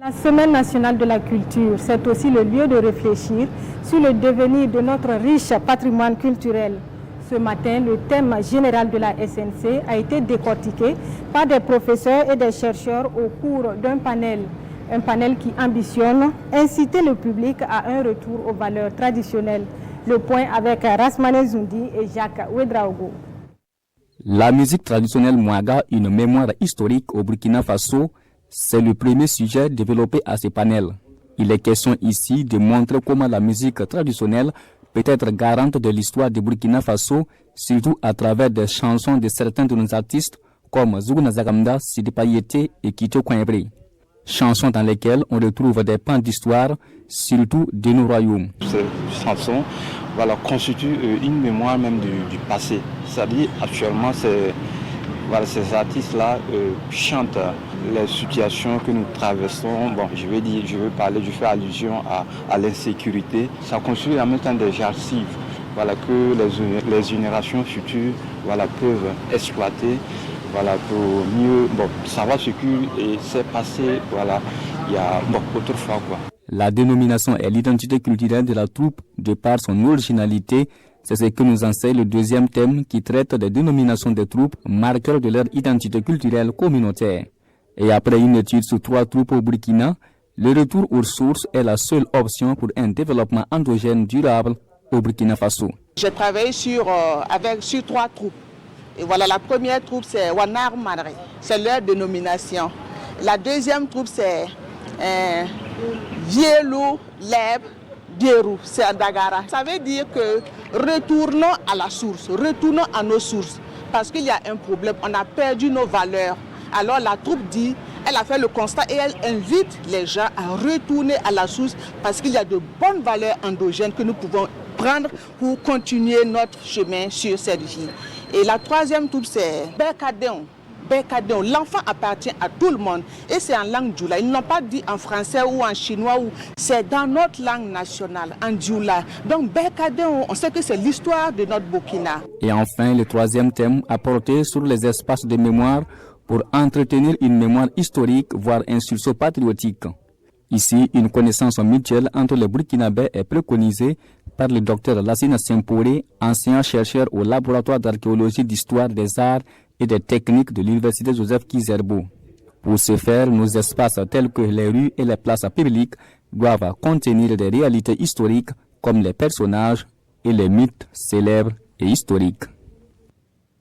La Semaine nationale de la culture, c'est aussi le lieu de réfléchir sur le devenir de notre riche patrimoine culturel. Ce matin, le thème général de la SNC a été décortiqué par des professeurs et des chercheurs au cours d'un panel. Un panel qui ambitionne inciter le public à un retour aux valeurs traditionnelles. Le point avec Rasmane Zoundi et Jacques Ouedraogo. La musique traditionnelle Mouaga, une mémoire historique au Burkina Faso, c'est le premier sujet développé à ce panel. Il est question ici de montrer comment la musique traditionnelle peut être garante de l'histoire du Burkina Faso, surtout à travers des chansons de certains de nos artistes comme Zougouna Zagamda, Sidi Payete et Kito Kouembre. Chansons dans lesquelles on retrouve des pans d'histoire, surtout de nos royaumes. Ces chansons constituent une mémoire même du passé. C'est-à-dire actuellement, ces artistes-là chantent les situations que nous traversons. Bon, je fais allusion à l'insécurité. Ça construit en même temps des archives que les générations futures peuvent exploiter pour mieux savoir ce qui s'est passé il y a autrefois. La dénomination est l'identité culturelle de la troupe de par son originalité. C'est ce que nous enseigne le deuxième thème qui traite des dénominations des troupes, marqueurs de leur identité culturelle communautaire. Et après une étude sur 3 troupes au Burkina, le retour aux sources est la seule option pour un développement endogène durable au Burkina Faso. J'ai travaillé sur 3 troupes. Et voilà, la première troupe c'est Wanar Madre, c'est leur dénomination. La deuxième troupe c'est Vielou Leb Dierou, c'est à Dagara. Ça veut dire que retournons à la source, retournons à nos sources. Parce qu'il y a un problème, on a perdu nos valeurs. Alors la troupe dit, elle a fait le constat et elle invite les gens à retourner à la source parce qu'il y a de bonnes valeurs endogènes que nous pouvons prendre pour continuer notre chemin sur cette vie. Et la troisième troupe c'est Bekadéon. Bekadéon, l'enfant appartient à tout le monde et c'est en langue djoula. Ils n'ont pas dit en français ou en chinois, c'est dans notre langue nationale, en djoula. Donc Bekadéon, on sait que c'est l'histoire de notre Burkina. Et enfin, le troisième thème a porté sur les espaces de mémoire pour entretenir une mémoire historique, voire un sursaut patriotique. Ici, une connaissance mutuelle entre les Burkinabés est préconisée par le docteur Lassina Sempore, ancien chercheur au laboratoire d'archéologie d'histoire des arts et des techniques de l'université Joseph Kizerbo. Pour ce faire, nos espaces tels que les rues et les places publiques doivent contenir des réalités historiques comme les personnages et les mythes célèbres et historiques.